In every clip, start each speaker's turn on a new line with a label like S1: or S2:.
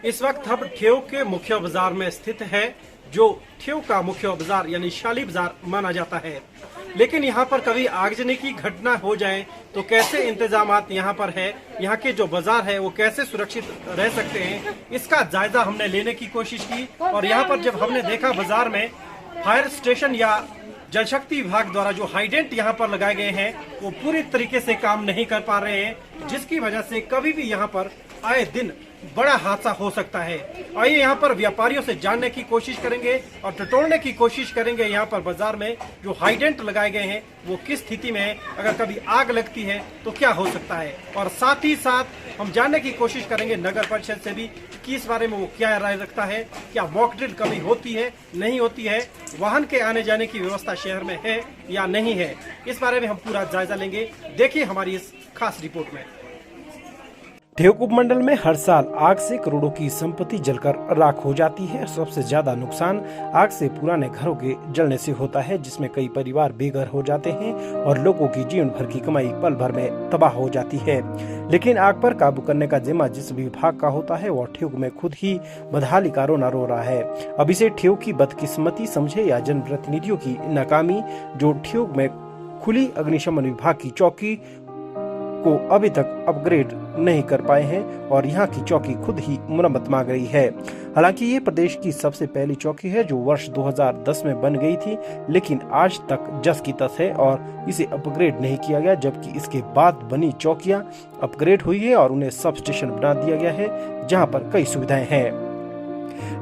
S1: इस वक्त हम ठेऊ के मुख्य बाजार में स्थित है, जो ठेऊ का मुख्य बाजार यानी शाली बाजार माना जाता है। लेकिन यहाँ पर कभी आगजनी की घटना हो जाए तो कैसे इंतजामात यहाँ पर है, यहाँ के जो बाजार है वो कैसे सुरक्षित रह सकते हैं, इसका जायजा हमने लेने की कोशिश की। और यहाँ पर जब हमने देखा बाजार में फायर स्टेशन या जल शक्ति विभाग द्वारा जो हाइडेंट यहाँ पर लगाए गए हैं वो पूरी तरीके से काम नहीं कर पा रहे हैं, जिसकी वजह से कभी भी यहाँ पर आए दिन बड़ा हादसा हो सकता है। आइए यहाँ पर व्यापारियों से जानने की कोशिश करेंगे और टटोलने की कोशिश करेंगे यहाँ पर बाजार में जो हाइडेंट लगाए गए हैं वो किस स्थिति में है, अगर कभी आग लगती है तो क्या हो सकता है। और साथ ही साथ हम जानने की कोशिश करेंगे नगर परिषद से भी कि इस बारे में वो क्या राय रखता है, क्या मॉक ड्रिल कभी होती है नहीं होती है, वाहन के आने जाने की व्यवस्था शहर में है या नहीं है, इस बारे में हम पूरा जायजा लेंगे। देखिए हमारी इस खास रिपोर्ट में। ठेऊ उपमंडल में हर साल आग से करोड़ों की संपत्ति जलकर राख हो जाती है। सबसे ज्यादा नुकसान आग से पुराने घरों के जलने से होता है, जिसमें कई परिवार बेघर हो जाते हैं और लोगों की जीवन भर की कमाई पल भर में तबाह हो जाती है। लेकिन आग पर काबू करने का जिम्मा जिस विभाग का होता है वह ठेऊ में खुद ही बदहाली का रोना रो रहा है। अब इसे ठेऊ की बदकिस्मती समझे या जनप्रतिनिधियों की नाकामी, जो ठेऊ में खुली अग्निशमन विभाग की चौकी को अभी तक अपग्रेड नहीं कर पाए हैं और यहाँ की चौकी खुद ही मुरम्मत मांग रही है। हालांकि ये प्रदेश की सबसे पहली चौकी है जो वर्ष 2010 में बन गई थी, लेकिन आज तक जस की तस है और इसे अपग्रेड नहीं किया गया, जबकि इसके बाद बनी चौकियां अपग्रेड हुई है और उन्हें सब स्टेशन बना दिया गया है जहाँ पर कई सुविधाएं हैं।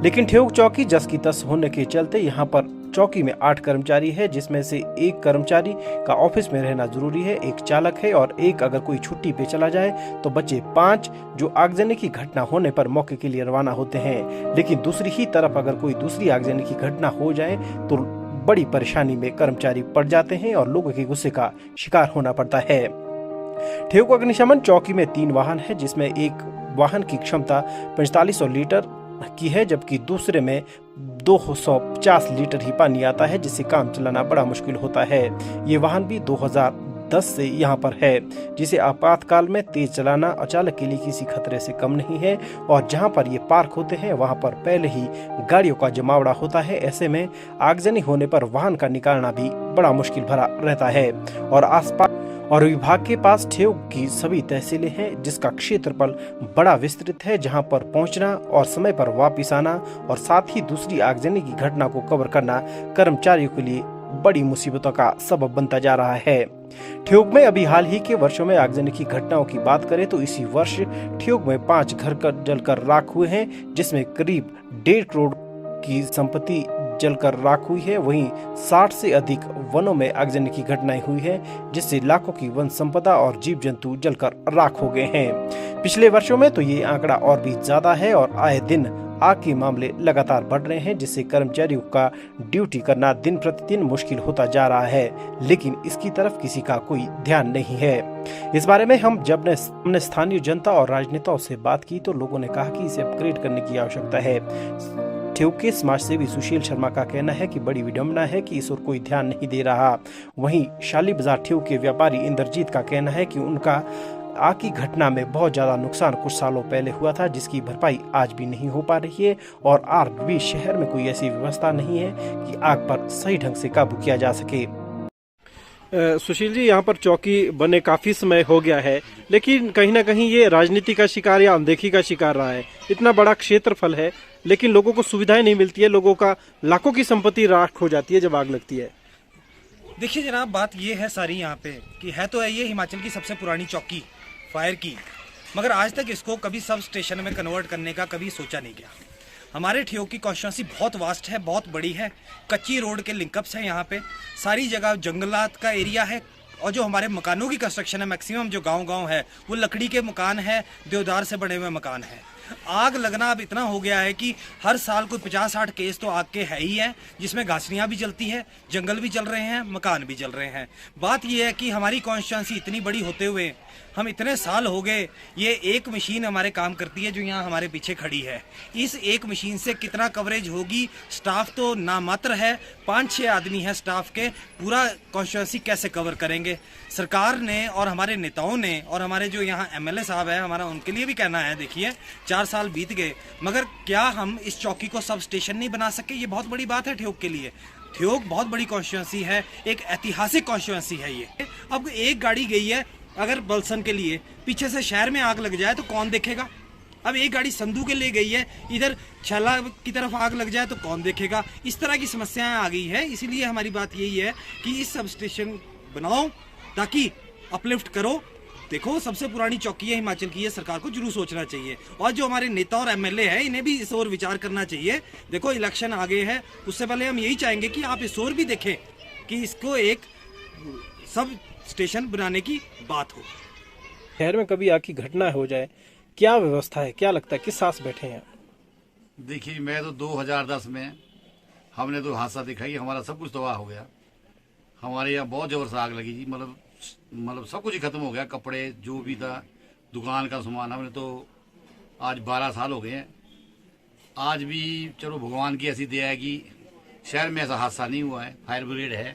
S1: लेकिन ठेऊ चौकी जस की तस होने के चलते यहाँ पर चौकी में 8 कर्मचारी है, जिसमें से एक कर्मचारी का ऑफिस में रहना जरूरी है, एक चालक है और एक अगर कोई छुट्टी पे चला जाए तो बचे 5 जो आगजनी की घटना होने पर मौके के लिए रवाना होते हैं। लेकिन दूसरी ही तरफ अगर कोई दूसरी आगजनी की घटना हो जाए तो बड़ी परेशानी में कर्मचारी पड़ जाते हैं और लोगों के गुस्से का शिकार होना पड़ता है। ठेऊ अग्निशमन चौकी में 3 वाहन है, जिसमें एक वाहन की क्षमता 4500 लीटर की है, जबकि दूसरे में 250 लीटर ही पानी आता है, जिससे काम चलाना बड़ा मुश्किल होता है। ये वाहन भी 2010 से यहाँ पर है, जिसे आपातकाल में तेज चलाना अचानक के लिए किसी खतरे से कम नहीं है। और जहाँ पर ये पार्क होते हैं वहाँ पर पहले ही गाड़ियों का जमावड़ा होता है। ऐसे में आगजनी होने पर वाहन का निकालना भी बड़ा मुश्किल भरा रहता है। और आसपास और विभाग के पास ठेऊ की सभी तहसीलें हैं, जिसका क्षेत्रफल बड़ा विस्तृत है, जहां पर पहुंचना और समय पर वापस आना और साथ ही दूसरी आगजनी की घटना को कवर करना कर्मचारियों के लिए बड़ी मुसीबतों का सबब बनता जा रहा है। ठेऊ में अभी हाल ही के वर्षों में आगजनी की घटनाओं की बात करें तो इसी वर्ष ठेऊ में 5 घर जलकर राख हुए हैं, जिसमें करीब 1.5 करोड़ की संपत्ति जलकर राख हुई है। वहीं 60 से अधिक वनों में आगजनी की घटनाएं हुई है, जिससे लाखों की वन संपदा और जीव जंतु जलकर राख हो गए हैं। पिछले वर्षों में तो ये आंकड़ा और भी ज्यादा है और आए दिन आग के मामले लगातार बढ़ रहे हैं, जिससे कर्मचारियों का ड्यूटी करना दिन प्रतिदिन मुश्किल होता जा रहा है। लेकिन इसकी तरफ किसी का कोई ध्यान नहीं है। इस बारे में हम जब हमने स्थानीय जनता और राजनेताओं से बात की तो लोगों ने कहा कि इसे अपग्रेड करने की आवश्यकता है। ठेऊ के समाज सेवी सुशील शर्मा का कहना है कि बड़ी विडंबना है कि इस ओर कोई ध्यान नहीं दे रहा। वहीं शाली बाजार ठेऊ के व्यापारी इंद्रजीत का कहना है कि उनका आग की घटना में बहुत ज्यादा नुकसान कुछ सालों पहले हुआ था, जिसकी भरपाई आज भी नहीं हो पा रही है और आज भी शहर में कोई ऐसी व्यवस्था नहीं है कि आग पर सही ढंग से काबू किया जा सके। सुशील जी, यहाँ पर चौकी बने काफी समय हो गया है, लेकिन कहीं ना कहीं ये राजनीति का शिकार या अनदेखी का शिकार रहा है। इतना बड़ा क्षेत्रफल है लेकिन लोगों को सुविधाएं नहीं मिलती है, लोगों का लाखों की संपत्ति राख हो जाती है जब आग लगती है।
S2: देखिए जनाब, बात ये है सारी यहाँ पे कि है तो है ये हिमाचल की सबसे पुरानी चौकी फायर की, मगर आज तक इसको कभी सब स्टेशन में कन्वर्ट करने का कभी सोचा नहीं गया। हमारे ठेऊ की कॉन्स्टिट्यूंसी बहुत वास्ट है, बहुत बड़ी है, कच्ची रोड के लिंकअप्स हैं यहाँ पे, सारी जगह जंगलात का एरिया है और जो हमारे मकानों की कंस्ट्रक्शन है मैक्सिमम जो गांव है वो लकड़ी के मकान है, देवदार से बने हुए मकान है। आग लगना अब इतना हो गया है कि हर साल कोई 50-60 केस तो आग के है ही है, जिसमें घासनियाँ भी जलती है, जंगल भी जल रहे हैं, मकान भी जल रहे हैं। बात यह है कि हमारी कॉन्स्टिट्यूंसी इतनी बड़ी होते हुए हम इतने साल हो गए, ये एक मशीन हमारे काम करती है जो यहाँ हमारे पीछे खड़ी है। इस एक मशीन से कितना कवरेज होगी, स्टाफ तो नामात्र है, 5-6 आदमी है स्टाफ के, पूरा कॉन्स्टिट्यूंसी कैसे कवर करेंगे। सरकार ने और हमारे नेताओं ने और हमारे जो यहाँ MLA साहब है, हमारा उनके लिए भी कहना है, देखिए 4 साल बीत गए, मगर क्या हम इस चौकी को सब स्टेशन नहीं बना सके? ये बहुत बड़ी बात है ठियोग के लिए। ठियोग बहुत बड़ी कॉन्स्टिट्यूंसी है, एक ऐतिहासिक कॉन्स्टिट्यूंसी है ये। अब एक गाड़ी गई है अगर बलसन के लिए, पीछे से शहर में आग लग जाए तो कौन देखेगा? अब एक गाड़ी संधू के लिए गई है, इधर छला की तरफ आग लग जाए तो कौन देखेगा? इस तरह की समस्याएं आ गई है। इसीलिए हमारी बात यही है कि इस सब स्टेशन बनाओ ताकि अपलिफ्ट करो। देखो, सबसे पुरानी चौकी है हिमाचल की, ये सरकार को जरूर सोचना चाहिए। और जो हमारे नेता और एमएलए हैं, इन्हें भी इस ओर विचार करना चाहिए। देखो, इलेक्शन आगे है, उससे पहले हम यही चाहेंगे कि आप इस ओर भी देखें कि इसको एक सब स्टेशन बनाने की बात हो।
S1: शहर में कभी आग की घटना हो जाए, क्या व्यवस्था है, क्या लगता है, किस सांस बैठे हैं?
S3: देखिए, मैं तो 2010 में हमने तो हादसा देखा कि हमारा सब कुछ तबाह हो गया। हमारे यहाँ बहुत ज़बरदस्त आग लगी जी, मतलब सब कुछ ही खत्म हो गया। कपड़े जो भी था, दुकान का सामान, हमने तो आज 12 साल हो गए हैं। आज भी चलो भगवान की ऐसी दया है कि शहर में ऐसा हादसा नहीं हुआ है। फायर ब्रिगेड है,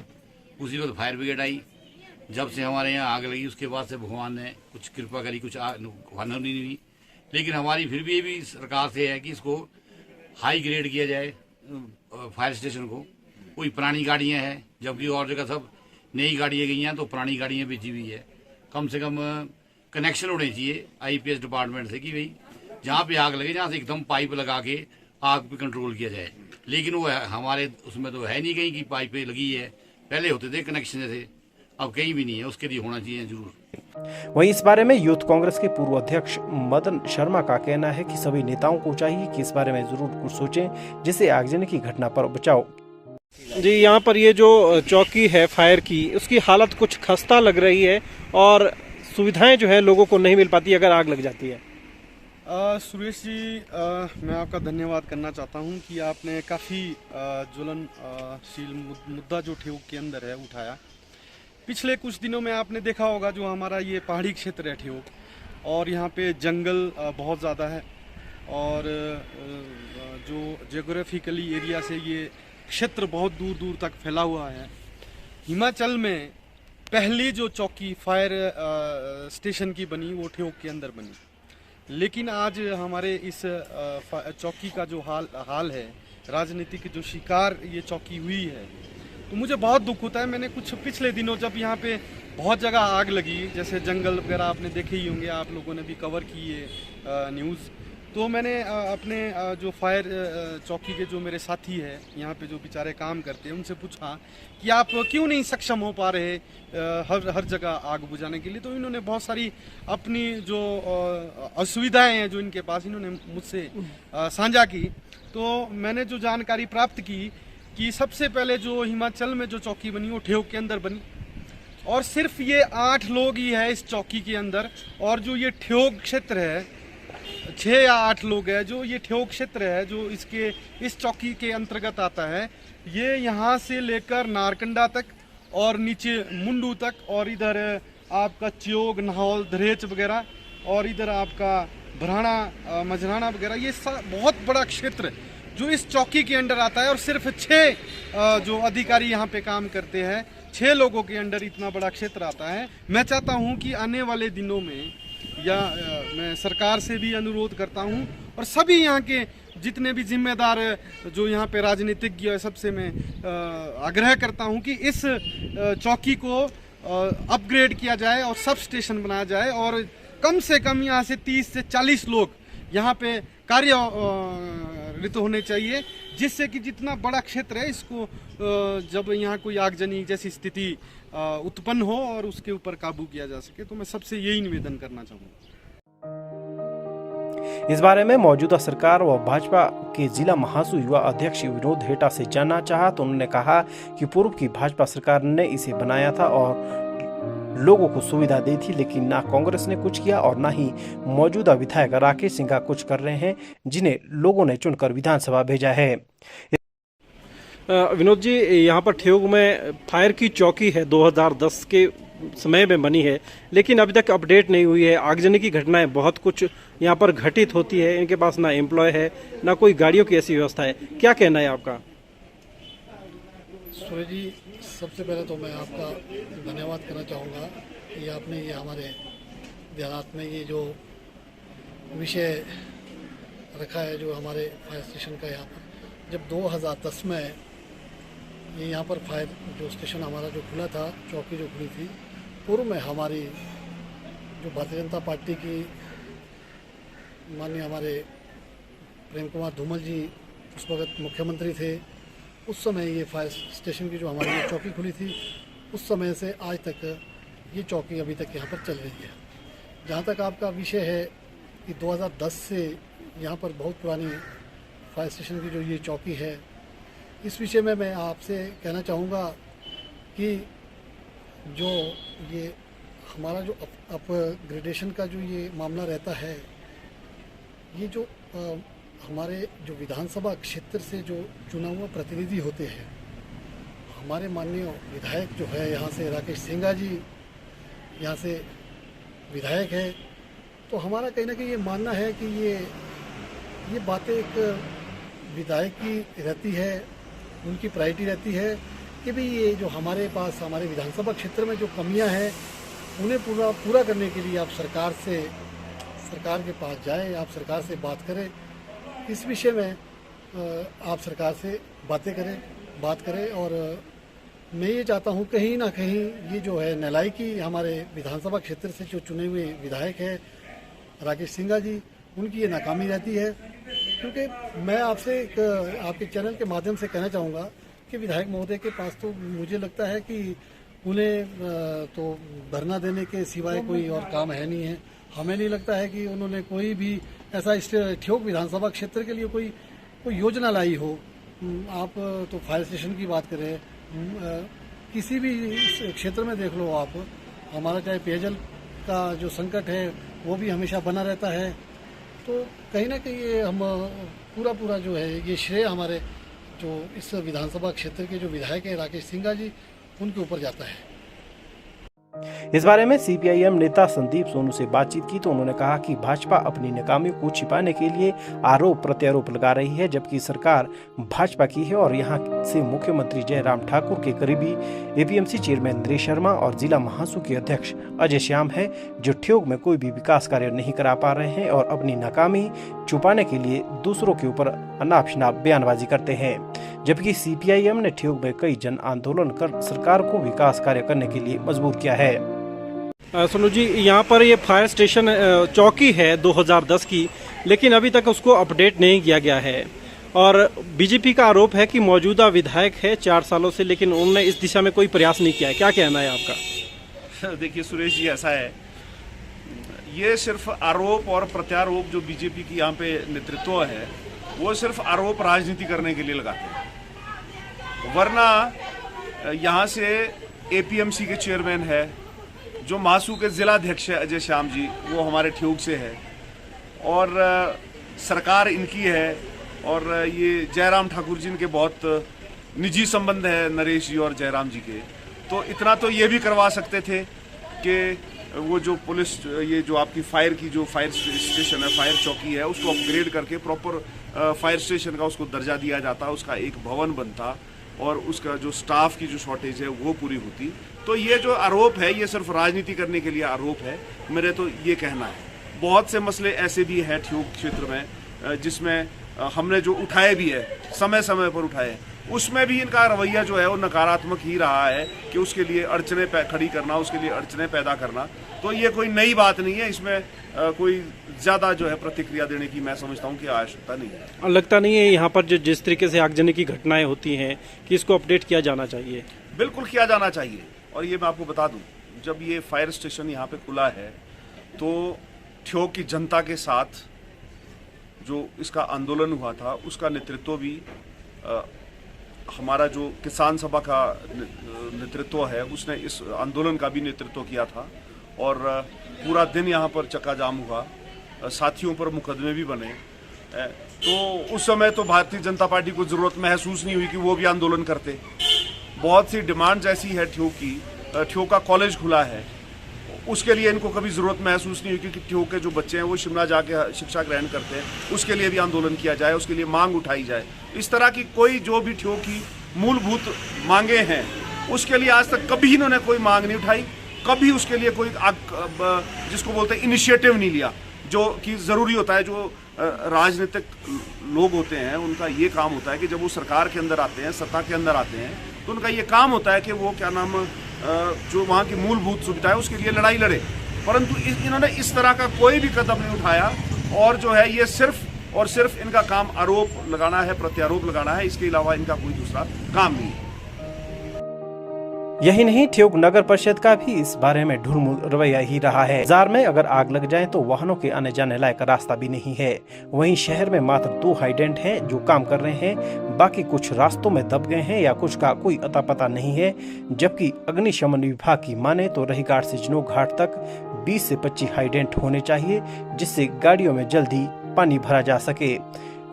S3: उसी वक्त फायर ब्रिगेड आई। जब से हमारे यहाँ आग लगी उसके बाद से भगवान ने कुछ कृपा करी, कुछ हानि नहीं हुई। लेकिन हमारी फिर भी ये भी सरकार से है कि इसको हाई ग्रेड किया जाए फायर स्टेशन को। कोई पुरानी गाड़ियाँ हैं, जबकि और जगह सब नई गाड़ियाँ गई हैं, तो पुरानी गाड़ियाँ बेची हुई है। कम से कम कनेक्शन होने चाहिए आईपीएस डिपार्टमेंट से कि भाई जहाँ पे आग लगे, जहाँ से एकदम पाइप लगा के आग पे कंट्रोल किया जाए। लेकिन वो हमारे उसमें तो है नहीं कहीं की पाइपें लगी है। पहले होते थे कनेक्शन जैसे, अब कहीं भी नहीं है। उसके लिए होना चाहिए जरूर।
S1: वहीं इस बारे में यूथ कांग्रेस के पूर्व अध्यक्ष मदन शर्मा का कहना है कि सभी नेताओं को चाहिए कि इस बारे में जरूर कुछ सोचें, जिससे आगजनी की घटना पर बचाव। जी, यहाँ पर ये जो चौकी है फायर की, उसकी हालत कुछ खस्ता लग रही है और सुविधाएं जो है लोगों को नहीं मिल पाती अगर आग लग जाती है।
S4: सुरेश जी, मैं आपका धन्यवाद करना चाहता हूं कि आपने काफ़ी ज्वलनशील मुद्दा जो ठियोग के अंदर है उठाया। पिछले कुछ दिनों में आपने देखा होगा जो हमारा ये पहाड़ी क्षेत्र है ठियोग, और यहाँ पे जंगल बहुत ज़्यादा है, और जो जियोग्राफिकली एरिया से ये क्षेत्र बहुत दूर दूर तक फैला हुआ है। हिमाचल में पहली जो चौकी फायर स्टेशन की बनी वो ठियोग के अंदर बनी, लेकिन आज हमारे इस चौकी का जो हाल है, राजनीतिक जो शिकार ये चौकी हुई है, तो मुझे बहुत दुख होता है। मैंने कुछ पिछले दिनों जब यहाँ पे बहुत जगह आग लगी, जैसे जंगल वगैरह आपने देखे ही होंगे, आप लोगों ने भी कवर की ये न्यूज़, तो मैंने अपने जो फायर चौकी के जो मेरे साथी है यहाँ पे जो बेचारे काम करते हैं, उनसे पूछा कि आप क्यों नहीं सक्षम हो पा रहे हर जगह आग बुझाने के लिए। तो इन्होंने बहुत सारी अपनी जो असुविधाएं हैं जो इनके पास, इन्होंने मुझसे साझा की। तो मैंने जो जानकारी प्राप्त की कि सबसे पहले जो हिमाचल में जो चौकी बनी वो ठियोग के अंदर बनी, और सिर्फ ये 8 लोग ही है इस चौकी के अंदर। और जो ये ठियोग क्षेत्र है, 6 या 8 लोग है जो ये ठियोग क्षेत्र है जो इस चौकी के अंतर्गत आता है। ये यहाँ से लेकर नारकंडा तक और नीचे मुंडू तक, और इधर आपका चियोग, नाहौल, दरहेच वगैरह, और इधर आपका भराना, मजराना वगैरह, ये बहुत बड़ा क्षेत्र जो इस चौकी के अंडर आता है। और सिर्फ 6 जो अधिकारी यहाँ पे काम करते हैं, 6 लोगों के अंडर इतना बड़ा क्षेत्र आता है। मैं चाहता हूँ कि आने वाले दिनों में, या मैं सरकार से भी अनुरोध करता हूँ और सभी यहाँ के जितने भी जिम्मेदार जो यहाँ पे राजनीतिज्ञ है, सबसे मैं आग्रह करता हूँ कि इस चौकी को अपग्रेड किया जाए और सब स्टेशन बनाया जाए, और कम से कम यहाँ से 30 से 40 लोग यहाँ पे कार्यरत होने चाहिए, जिससे कि जितना बड़ा क्षेत्र है इसको जब यहाँ कोई आगजनी जैसी स्थिति उत्पन्न हो और उसके ऊपर काबू किया जा सके। तो मैं सबसे यही निवेदन करना चाहूँगा।
S1: इस बारे में मौजूदा सरकार व भाजपा के जिला महासू युवा अध्यक्ष विनोद हेटा से जानना चाहा तो उन्होंने कहा कि पूर्व की भाजपा सरकार ने इसे बनाया था और लोगों को सुविधा दी थी, लेकिन ना कांग्रेस ने कुछ किया और ना ही मौजूदा विधायक राकेश सिंघा कुछ कर रहे हैं, जिन्हें लोगों ने चुनकर विधानसभा भेजा है। विनोद जी, यहाँ पर ठियोग में फायर की चौकी है, 2010 के समय में बनी है, लेकिन अभी तक अपडेट नहीं हुई है। आगजनी की घटनाएं बहुत कुछ यहाँ पर घटित होती है। इनके पास ना एम्प्लॉय है, ना कोई गाड़ियों की ऐसी व्यवस्था है। क्या कहना है आपका?
S5: सूर्य जी, सबसे पहले तो मैं आपका धन्यवाद करना चाहूँगा कि आपने ये हमारे देहात में ये जो विषय रखा है जो हमारे फायर स्टेशन का यहाँ पर। जब 2010 में ये यहाँ पर फायर जो स्टेशन हमारा जो खुला था, चौकी जो खुली थी, पूर्व में हमारी जो भारतीय जनता पार्टी की माननीय हमारे प्रेम कुमार धूमल जी उस वक्त मुख्यमंत्री थे, उस समय ये फायर स्टेशन की जो हमारी ये चौकी खुली थी, उस समय से आज तक ये चौकी अभी तक यहाँ पर चल रही है। जहाँ तक आपका विषय है कि 2010 से यहाँ पर बहुत पुरानी फायर स्टेशन की जो ये चौकी है, इस विषय में मैं आपसे कहना चाहूँगा कि जो ये हमारा जो अपग्रेडेशन का जो ये मामला रहता है, ये जो हमारे जो विधानसभा क्षेत्र से जो चुना हुआ प्रतिनिधि होते हैं, हमारे माननीय विधायक जो है यहाँ से राकेश सिंघा जी यहाँ से विधायक है, तो हमारा कहीं ना कहीं ये मानना है कि ये बातें एक विधायक की रहती है, उनकी प्रायोरिटी रहती है कि भाई ये जो हमारे पास हमारे विधानसभा क्षेत्र में जो कमियां हैं उन्हें पूरा करने के लिए आप सरकार के पास जाएं, आप सरकार से बात करें, इस विषय में आप सरकार से बात करें। और मैं ये चाहता हूँ कहीं ना कहीं ये जो है नालायकी हमारे विधानसभा क्षेत्र से जो चुने हुए विधायक है राकेश सिंघा जी, उनकी ये नाकामी रहती है। क्योंकि मैं आपसे आपके चैनल के माध्यम से कहना चाहूँगा कि विधायक महोदय के पास तो मुझे लगता है कि उन्हें तो धरना देने के सिवाय कोई और काम है नहीं है। हमें नहीं लगता है कि उन्होंने कोई भी ऐसा ठियोग विधानसभा क्षेत्र के लिए कोई योजना लाई हो। आप तो फायर स्टेशन की बात करें, किसी भी क्षेत्र में देख लो आप, हमारा चाहे पेयजल का जो संकट है वो भी हमेशा बना रहता है। तो कहीं ना कहीं ये हम पूरा जो है ये श्रेय हमारे जो इस विधानसभा क्षेत्र के जो विधायक है राकेश सिंघा जी, उनके ऊपर जाता है।
S6: इस बारे में सीपीआईएम नेता संदीप सोनू से बातचीत की तो उन्होंने कहा कि भाजपा अपनी नाकामियों को छिपाने के लिए आरोप प्रत्यारोप लगा रही है, जबकि सरकार भाजपा की है और यहां से मुख्यमंत्री जयराम ठाकुर के करीबी एपीएमसी चेयरमैन नरेश शर्मा और जिला महासू के अध्यक्ष अजय श्याम है, जो ठियोग में कोई भी विकास कार्य नहीं करा पा रहे हैं और अपनी नाकामी छुपाने के लिए दूसरों के ऊपर अनाप शनाप बयानबाजी करते हैं। जबकि सीपीआईएम ने ठियोग में कई जन आंदोलन कर सरकार को विकास कार्य करने के लिए मजबूर किया है।
S1: सोनू जी, यहाँ पर ये फायर स्टेशन चौकी है 2010 की, लेकिन अभी तक उसको अपडेट नहीं किया गया है और बीजेपी का आरोप है कि मौजूदा विधायक है 4 सालों से, लेकिन उन्होंने इस दिशा में कोई प्रयास नहीं किया है। क्या कहना है आपका?
S7: देखिए सुरेश जी, ऐसा है, ये सिर्फ आरोप और प्रत्यारोप जो बीजेपी की यहाँ पे नेतृत्व है वो सिर्फ आरोप राजनीति करने के लिए लगाते हैं, वरना यहाँ से एपीएमसी के चेयरमैन है, जो महासू के जिलाध्यक्ष है अजय श्याम जी, वो हमारे ठियोग से है और सरकार इनकी है और ये जयराम ठाकुर जी इनके बहुत निजी संबंध है नरेश जी और जयराम जी के। तो इतना तो ये भी करवा सकते थे कि वो जो पुलिस ये जो आपकी फायर की जो फायर स्टेशन है, फायर चौकी है, उसको अपग्रेड करके प्रॉपर फायर स्टेशन का उसको दर्जा दिया जाता, उसका एक भवन बनता और उसका जो स्टाफ की जो शॉर्टेज है वो पूरी होती। तो ये जो आरोप है ये सिर्फ राजनीति करने के लिए आरोप है, मेरे तो ये कहना है। बहुत से मसले ऐसे भी हैं ठियोग क्षेत्र में जिसमें हमने जो उठाए भी है, समय समय पर उठाए, उसमें भी इनका रवैया जो है वो नकारात्मक ही रहा है कि उसके लिए अड़चने खड़ी करना, उसके लिए अड़चने पैदा करना। तो ये कोई नई बात नहीं है, इसमें कोई ज़्यादा जो है प्रतिक्रिया देने की मैं समझता हूँ कि आवश्यकता नहीं है।
S1: और लगता नहीं है यहाँ पर जो जिस तरीके से आगजनी की घटनाएं होती हैं कि इसको अपडेट किया जाना चाहिए?
S7: बिल्कुल किया जाना चाहिए। और ये मैं आपको बता दूं, जब ये फायर स्टेशन यहाँ पे खुला है तो ठियोग की जनता के साथ जो इसका आंदोलन हुआ था उसका नेतृत्व भी हमारा जो किसान सभा का नेतृत्व है उसने इस आंदोलन का भी नेतृत्व किया था और पूरा दिन यहाँ पर चक्का जाम हुआ, साथियों पर मुकदमे भी बने। तो उस समय तो भारतीय जनता पार्टी को ज़रूरत महसूस नहीं हुई कि वो भी आंदोलन करते। बहुत सी डिमांड्स ऐसी है ठियोग की, ठियोग का कॉलेज खुला है, उसके लिए इनको कभी ज़रूरत महसूस नहीं हुई क्योंकि ठियोग के जो बच्चे हैं वो शिमला जाके शिक्षा ग्रहण करते हैं, उसके लिए भी आंदोलन किया जाए, उसके लिए मांग उठाई जाए। इस तरह की कोई जो भी ठियोग की मूलभूत मांगे हैं उसके लिए आज तक कभी इन्होंने कोई मांग नहीं उठाई, कभी उसके लिए कोई जिसको बोलते हैं इनिशिएटिव नहीं लिया जो कि ज़रूरी होता है, जो राजनीतिक लोग होते हैं, उनका ये काम होता है कि जब वो सरकार के अंदर आते हैं, सत्ता के अंदर आते हैं, तो उनका ये काम होता है कि वो क्या नाम जो वहाँ की मूलभूत सुविधा है उसके लिए लड़ाई लड़े। परंतु इन्होंने इस तरह का कोई भी कदम नहीं उठाया और जो है ये सिर्फ और सिर्फ इनका काम आरोप लगाना है, प्रत्यारोप लगाना है, इसके अलावा इनका कोई दूसरा काम नहीं है।
S6: यही नहीं, ठियोग नगर परिषद का भी इस बारे में ढुलमुल रवैया ही रहा है। बाजार में अगर आग लग जाए तो वाहनों के आने जाने लायक रास्ता भी नहीं है। वहीं शहर में मात्र 2 हाइडेंट हैं जो काम कर रहे हैं, बाकी कुछ रास्तों में दब गए हैं या कुछ का कोई अता पता नहीं है। जबकि अग्निशमन विभाग की माने तो रहीघाट से जनोग घाट तक 20 से 25 हाइडेंट होने चाहिए, जिससे गाड़ियों में जल्दी पानी भरा जा सके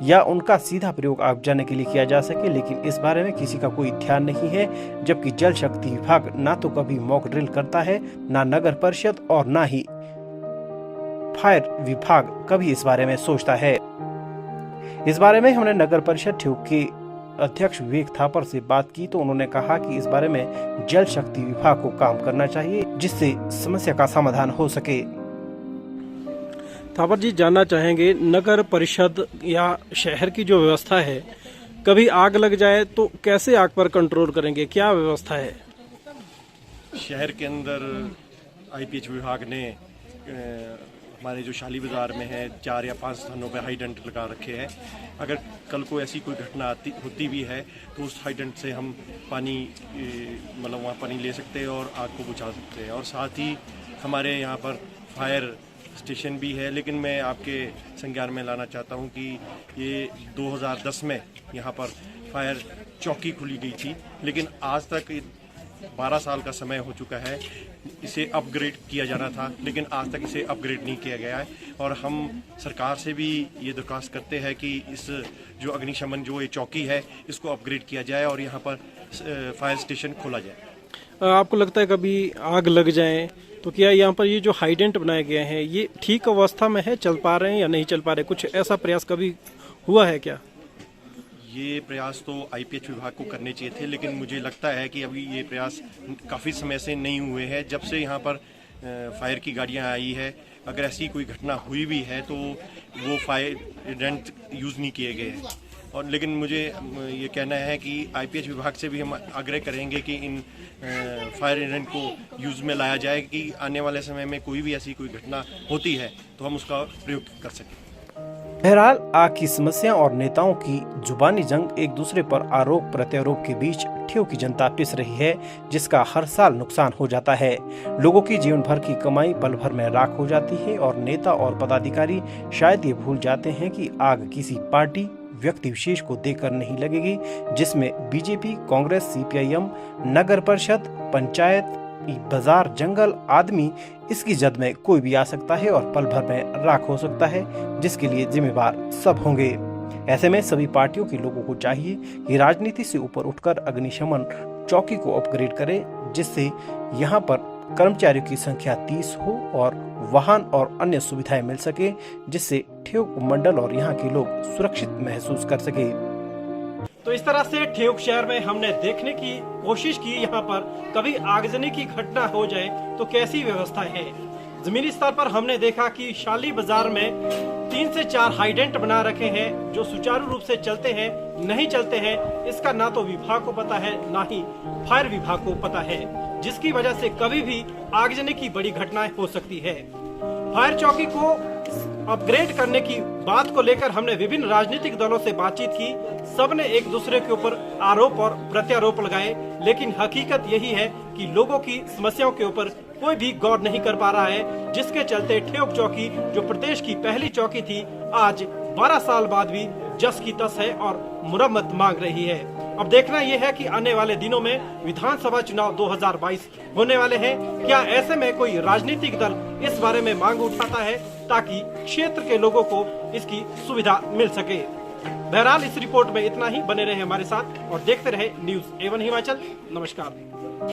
S6: या उनका सीधा प्रयोग आग बुझाने के लिए किया जा सके। लेकिन इस बारे में किसी का कोई ध्यान नहीं है। जबकि जल शक्ति विभाग ना तो कभी मॉक ड्रिल करता है, ना नगर परिषद और ना ही फायर विभाग कभी इस बारे में सोचता है। इस बारे में हमने नगर परिषद ठियोग के अध्यक्ष विवेक थापर से बात की तो उन्होंने कहा कि इस बारे में जल शक्ति विभाग को काम करना चाहिए, जिससे समस्या का समाधान हो सके।
S1: थापर जी, जानना चाहेंगे, नगर परिषद या शहर की जो व्यवस्था है, कभी आग लग जाए तो कैसे आग पर कंट्रोल करेंगे, क्या व्यवस्था है?
S8: शहर के अंदर आईपीएच विभाग ने हमारे जो शाली बाजार में है 4 या 5 स्थानों पर हाइडेंट लगा रखे हैं। अगर कल को ऐसी कोई घटना होती भी है तो उस हाइडेंट से हम पानी मतलब वहाँ पानी ले सकते हैं और आग को बुझा सकते हैं। और साथ ही हमारे यहाँ पर फायर स्टेशन भी है, लेकिन मैं आपके संज्ञान में लाना चाहता हूँ कि ये 2010 में यहाँ पर फायर चौकी खुली गई थी, लेकिन आज तक 12 साल का समय हो चुका है। इसे अपग्रेड किया जाना था, लेकिन आज तक इसे अपग्रेड नहीं किया गया है। और हम सरकार से भी ये दरख्वास्त करते हैं कि इस जो अग्निशमन जो ये चौकी है इसको अपग्रेड किया जाए और यहाँ पर फायर स्टेशन खोला जाए।
S1: आपको लगता है कभी आग लग जाए तो क्या यहाँ पर ये जो हाइडेंट बनाए गए हैं ये ठीक अवस्था में है, चल पा रहे हैं या नहीं चल पा रहे? कुछ ऐसा प्रयास कभी हुआ है क्या?
S8: ये प्रयास तो आईपीएच विभाग को करने चाहिए थे, लेकिन मुझे लगता है कि अभी ये प्रयास काफ़ी समय से नहीं हुए हैं। जब से यहाँ पर फायर की गाड़ियाँ आई है, अगर ऐसी कोई घटना हुई भी है तो वो फायर हाइडेंट यूज़ नहीं किए गए हैं। और लेकिन मुझे ये कहना है कि आईपीएच विभाग से भी हम आग्रह करेंगे कि इन फायर हाइडेंट को यूज़ में लाया जाए कि आने वाले समय में कोई भी ऐसी कोई घटना होती है तो हम उसका प्रयोग कर सकें।
S6: बहरहाल आग की समस्या और नेताओं की जुबानी जंग एक दूसरे पर आरोप प्रत्यारोप के बीच ठियोग की जनता पिस रही है, जिसका हर साल नुकसान हो जाता है। लोगों की जीवन भर की कमाई पल भर में राख हो जाती है और नेता और पदाधिकारी शायद ये भूल जाते हैं कि आग किसी पार्टी व्यक्ति विशेष को देकर नहीं लगेगी, जिसमें बीजेपी, कांग्रेस, सीपीआईएम, नगर परिषद, पंचायत, बाजार, जंगल आदमी, इसकी जद में कोई भी आ सकता है और पल भर में राख हो सकता है, जिसके लिए जिम्मेवार सब होंगे। ऐसे में सभी पार्टियों के लोगों को चाहिए कि राजनीति से ऊपर उठकर अग्निशमन चौकी को अपग्रेड करे, जिससे यहाँ पर कर्मचारियों की संख्या 30 हो और वाहन और अन्य सुविधाएं मिल सके, जिससे ठियोग मंडल और यहाँ के लोग सुरक्षित महसूस कर सके। तो इस तरह से ठियोग शहर में हमने देखने की कोशिश की, यहाँ पर कभी आगजनी की घटना हो जाए तो कैसी व्यवस्था है। जमीनी स्तर पर हमने देखा कि शाली बाजार में 3 से 4 हाइडेंट बना रखे हैं जो सुचारू रूप से चलते हैं नहीं चलते हैं, इसका ना तो विभाग को पता है ना ही फायर विभाग को पता है, जिसकी वजह से कभी भी आगजनी की बड़ी घटनाएं हो सकती है। फायर चौकी को अपग्रेड करने की बात को लेकर हमने विभिन्न राजनीतिक दलों से बातचीत की। सबने एक दूसरे के ऊपर आरोप और प्रत्यारोप लगाए, लेकिन हकीकत यही है कि लोगों की समस्याओं के ऊपर कोई भी गौर नहीं कर पा रहा है, जिसके चलते ठियोग चौकी जो प्रदेश की पहली चौकी थी, आज 12 साल बाद भी जस की तस है और मुरम्मत मांग रही है। अब देखना यह है कि आने वाले दिनों में विधानसभा चुनाव 2022 होने वाले हैं। क्या ऐसे में कोई राजनीतिक दल इस बारे में मांग उठाता है ताकि क्षेत्र के लोगों को इसकी सुविधा मिल सके? बहरहाल इस रिपोर्ट में इतना ही। बने रहे हमारे साथ और देखते रहे न्यूज़ A1 हिमाचल। नमस्कार।